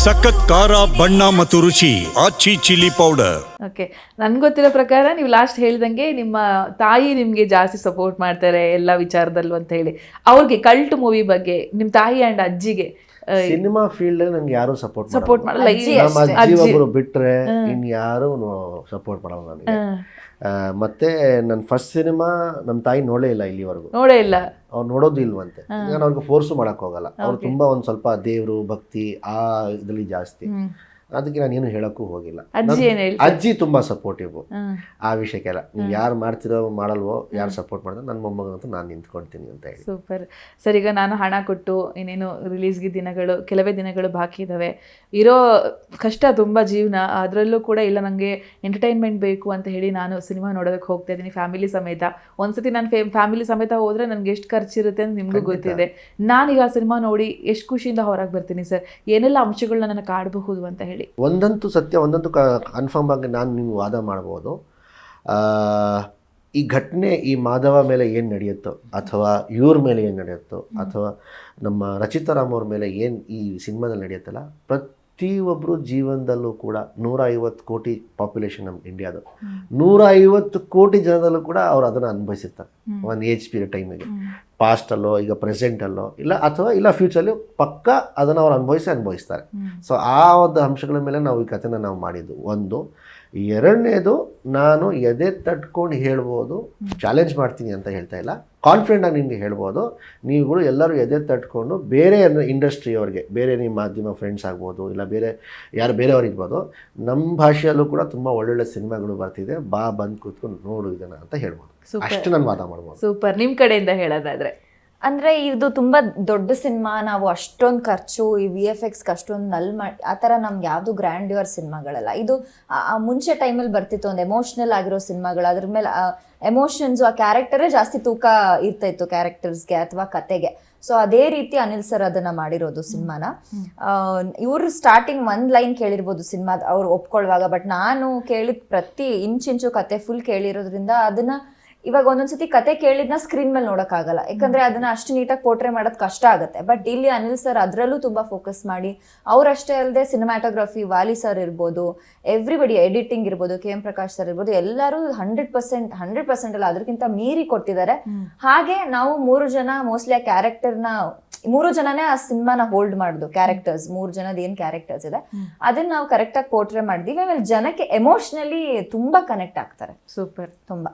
ಸಖತ್ ಖಾರ ಬಣ್ಣ ಮತ್ತು ರುಚಿ ಆಚಿ ಚಿಲ್ಲಿ ಪೌಡರ್. ಓಕೆ, ನನ್ಗೆ ಗೊತ್ತಿರೋ ಪ್ರಕಾರ ನೀವು ಲಾಸ್ಟ್ ಹೇಳ್ದಂಗೆ ನಿಮ್ಮ ತಾಯಿ ನಿಮಗೆ ಜಾಸ್ತಿ ಸಪೋರ್ಟ್ ಮಾಡ್ತಾರೆ ಎಲ್ಲ ವಿಚಾರದಲ್ಲೂ ಅಂತ ಹೇಳಿ. ಅವ್ರಿಗೆ ಕಲ್ಟ್ ಮೂವಿ ಬಗ್ಗೆ ನಿಮ್ಮ ತಾಯಿ ಅಂಡ್ ಅಜ್ಜಿಗೆ ಸಿನಿಮಾ ಫೀಲ್ಡ್ ನಂಗೆ ಯಾರು ಸಪೋರ್ಟ್ ಮಾಡಲ್ಲ. ನಮ್ಮ ಅಜ್ಜಿ ಒಬ್ರು ಬಿಟ್ರೆ ಇನ್ ಯಾರು ಸಪೋರ್ಟ್ ಮಾಡಲ್ಲ ನನಗೆ. ಮತ್ತೆ ನನ್ನ ಫಸ್ಟ್ ಸಿನಿಮಾ ನಮ್ಮ ತಾಯಿ ನೋಡೇ ಇಲ್ಲ ಇಲ್ಲಿವರೆಗೂ, ನೋಡೇ ಇಲ್ಲ. ಅವ್ರು ನೋಡೋದು ಇಲ್ವಂತೆ. ನಾನು ಅವ್ರಿಗೆ ಫೋರ್ಸು ಮಾಡಕ್ ಹೋಗಲ್ಲ. ಅವ್ರು ತುಂಬಾ ಒಂದ್ ಸ್ವಲ್ಪ ದೇವ್ರು ಭಕ್ತಿ ಆ ಇದ್ರಲ್ಲಿ ಜಾಸ್ತಿ, ಅದಕ್ಕೆ ನಾನು ಏನು ಹೇಳಕ್ಕೂ ಹೋಗಿಲ್ಲ. ಅಜ್ಜಿ ತುಂಬಾ ಸಪೋರ್ಟಿವ್ ಆ ವಿಷಯಕ್ಕೆಲ್ಲ. ನೀವು ಯಾರು ಮಾಡ್ತಿರೋ ಮಾಡಲ್ವೋ, ಯಾರು ಸಪೋರ್ಟ್ ಮಾಡಿದ್ರೆ ನನ್ನ ಮೊಮ್ಮಗನಂತೂ ನಾನು ನಿಂತ್ಕೊಳ್ತೀನಿ ಅಂತ ಹೇಳಿ. Super sir. ಈಗ ನಾನು ಹಣ ಕೊಟ್ಟು ಇನ್ನೇನು ರಿಲೀಸ್ಗೆ ದಿನಗಳು ಕೆಲವೇ ದಿನಗಳು ಬಾಕಿ ಇದ್ದಾವೆ. ಇರೋ ಕಷ್ಟ ತುಂಬ ಜೀವನ, ಅದರಲ್ಲೂ ಕೂಡ ಇಲ್ಲ ನನಗೆ ಎಂಟರ್ಟೈನ್ಮೆಂಟ್ ಬೇಕು ಅಂತ ಹೇಳಿ ನಾನು ಸಿನಿಮಾ ನೋಡೋದಕ್ಕೆ ಹೋಗ್ತಾ ಇದ್ದೀನಿ ಫ್ಯಾಮಿಲಿ ಸಮೇತ. ಒಂದ್ಸತಿ ನಾನು ಫ್ಯಾಮಿಲಿ ಸಮೇತ ಹೋದರೆ ನನಗೆ ಎಷ್ಟು ಖರ್ಚಿರುತ್ತೆ ಅಂತ ನಿಮಗೂ ಗೊತ್ತಿದೆ. ನಾನೀಗ ಆ ಸಿನಿಮಾ ನೋಡಿ ಎಷ್ಟು ಖುಷಿಯಿಂದ ಹೊರಗೆ ಬರ್ತೀನಿ ಸರ್. ಏನೆಲ್ಲ ಅಂಶಗಳನ್ನ ನನ್ನ ಕಾಡಬಹುದು ಅಂತ ಹೇಳಿ. ಒಂದಂತೂ ಸತ್ಯ, ಒಂದಂತೂ ಕನ್ಫರ್ಮ್ ಆಗಿ ನಾನು ನೀವು ವಾದ ಮಾಡ್ಬೋದು. ಈ ಘಟನೆ ಈ ಮಾಧವ ಮೇಲೆ ಏನು ನಡೆಯುತ್ತೋ, ಅಥವಾ ಇವ್ರ ಮೇಲೆ ಏನು ನಡೆಯುತ್ತೋ, ಅಥವಾ ನಮ್ಮ ರಚಿತಾ ರಾಮ್ ಅವ್ರ ಮೇಲೆ ಏನು ಈ ಸಿನಿಮಾದಲ್ಲಿ ನಡೆಯುತ್ತಲ್ಲ, ಪ್ರತಿಯೊಬ್ಬರು ಜೀವನದಲ್ಲೂ ಕೂಡ 150 ಕೋಟಿ ಪಾಪ್ಯುಲೇಷನ್ ನಮ್ಮ ಇಂಡಿಯಾದು, 150 ಕೋಟಿ ಜನದಲ್ಲೂ ಕೂಡ ಅವ್ರು ಅದನ್ನು ಅನುಭವಿಸಿರ್ತಾರೆ ಒಂದು ಏಜ್ ಪೀರಿಯಡ್ ಟೈಮಿಗೆ. ಪಾಸ್ಟಲ್ಲೋ, ಈಗ ಪ್ರೆಸೆಂಟಲ್ಲೋ, ಇಲ್ಲ ಅಥವಾ ಇಲ್ಲ ಫ್ಯೂಚರಲ್ಲಿ ಪಕ್ಕ ಅದನ್ನು ಅವ್ರು ಅನುಭವಿಸ್ತಾರೆ. ಸೊ ಆ ಒಂದು ಅಂಶಗಳ ಮೇಲೆ ನಾವು ಈ ಕಥೆನ ನಾವು ಮಾಡಿದ್ದು ಒಂದು. ಎರಡನೇದು, ನಾನು ಎದೆ ತಟ್ಕೊಂಡು ಹೇಳ್ಬೋದು, ಚಾಲೆಂಜ್ ಮಾಡ್ತೀನಿ ಅಂತ ಹೇಳ್ತಾ ಇಲ್ಲ, ಕಾನ್ಫಿಡೆಂಟ್ ಆಗಿ ನಿಮಗೆ ಹೇಳ್ಬೋದು. ನೀವುಗಳು ಎಲ್ಲರೂ ಎದೆ ತಟ್ಕೊಂಡು ಬೇರೆ ಇಂಡಸ್ಟ್ರಿಯವ್ರಿಗೆ, ಬೇರೆ ನಿಮ್ಮ ಮಾಧ್ಯಮ ಫ್ರೆಂಡ್ಸ್ ಆಗ್ಬೋದು, ಇಲ್ಲ ಬೇರೆ ಯಾರು ಬೇರೆಯವ್ರು ಇರ್ಬೋದು, ನಮ್ಮ ಭಾಷೆಯಲ್ಲೂ ಕೂಡ ತುಂಬ ಒಳ್ಳೊಳ್ಳೆ ಸಿನಿಮಾಗಳು ಬರ್ತಿದೆ, ಬಂದು ಕೂತ್ಕೊಂಡು ನೋಡು ಇದನ್ನು ಅಂತ ಹೇಳ್ಬೋದು. ಅಷ್ಟು ನಾನು ವಾದ ಮಾಡ್ಬೋದು. ಸೂಪರ್. ನಿಮ್ಮ ಕಡೆಯಿಂದ ಹೇಳೋದಾದ್ರೆ ಅಂದರೆ ಇದು ತುಂಬ ದೊಡ್ಡ ಸಿನಿಮಾ, ನಾವು ಅಷ್ಟೊಂದು ಖರ್ಚು ಈ VFX ಅಷ್ಟೊಂದು ಮಾಡಿ ಆ ಥರ ನಮ್ಗೆ ಯಾವುದು ಗ್ರ್ಯಾಂಡ್ಯೂರ್ ಸಿನಿಮಾಗಳಲ್ಲ. ಇದು ಮುಂಚೆ ಟೈಮಲ್ಲಿ ಬರ್ತಿತ್ತು ಒಂದು ಎಮೋಷ್ನಲ್ ಆಗಿರೋ ಸಿನಿಮಾಗಳು, ಅದ್ರ ಮೇಲೆ ಎಮೋಷನ್ಸು, ಆ ಕ್ಯಾರೆಕ್ಟರೇ ಜಾಸ್ತಿ ತೂಕ ಇರ್ತಾಯಿತ್ತು ಕ್ಯಾರೆಕ್ಟರ್ಸ್ಗೆ ಅಥವಾ ಕತೆಗೆ. ಸೊ ಅದೇ ರೀತಿ ಅನಿಲ್ ಸರ್ ಅದನ್ನು ಮಾಡಿರೋದು ಸಿನಿಮಾನ. ಇವರು ಸ್ಟಾರ್ಟಿಂಗ್ ಒಂದು ಲೈನ್ ಕೇಳಿರ್ಬೋದು ಸಿನಿಮಾ ಅವ್ರು ಒಪ್ಕೊಳ್ಳುವಾಗ, ಬಟ್ ನಾನು ಕೇಳಿದ ಪ್ರತಿ ಇಂಚಿಂಚು ಕತೆ ಫುಲ್ ಕೇಳಿರೋದ್ರಿಂದ ಅದನ್ನು ಇವಾಗ ಒಂದೊಂದ್ಸತಿ ಕತೆ ಕೇಳಿದ್ನ ಸ್ಕ್ರೀನ್ ಮೇಲೆ ನೋಡೋಕ್ಕಾಗಲ್ಲ, ಯಾಕಂದ್ರೆ ಅದನ್ನ ಅಷ್ಟು ನೀಟಾಗಿ ಪೋರ್ಟ್ರೇ ಮಾಡೋದು ಕಷ್ಟ ಆಗುತ್ತೆ. ಬಟ್ ಇಲ್ಲಿ ಅನಿಲ್ ಸರ್ ಅದರಲ್ಲೂ ತುಂಬಾ ಫೋಕಸ್ ಮಾಡಿ, ಅವರಷ್ಟೇ ಅಲ್ಲದೆ ಸಿನಿಮಾಟೋಗ್ರಫಿ ವಾಲಿ ಸರ್ ಇರ್ಬೋದು, ಎವ್ರಿಬಡಿ, ಎಡಿಟಿಂಗ್ ಇರ್ಬೋದು, KM ಪ್ರಕಾಶ್ ಸರ್ ಇರ್ಬೋದು, ಎಲ್ಲರೂ 100% ಅಲ್ಲ ಅದಕ್ಕಿಂತ ಮೀರಿ ಕೊಟ್ಟಿದ್ದಾರೆ. ಹಾಗೆ ನಾವು 3 ಜನ ಮೋಸ್ಟ್ಲಿ ಆ ಕ್ಯಾರೆಕ್ಟರ್ನ 3 ಜನನೇ ಆ ಸಿನಿಮಾನ ಹೋಲ್ಡ್ ಮಾಡುದು. ಕ್ಯಾರೆಕ್ಟರ್ಸ್ 3 ಜನದ ಏನ್ ಕ್ಯಾರೆಕ್ಟರ್ಸ್ ಇದೆ ಅದನ್ನ ನಾವು ಕರೆಕ್ಟ್ ಆಗಿ ಪೋರ್ಟ್ರೇ ಮಾಡಿದೀವಿ. ಆಮೇಲೆ ಜನಕ್ಕೆ ಎಮೋಷನಲಿ ತುಂಬಾ ಕನೆಕ್ಟ್ ಆಗ್ತಾರೆ. ಸೂಪರ್. ತುಂಬಾ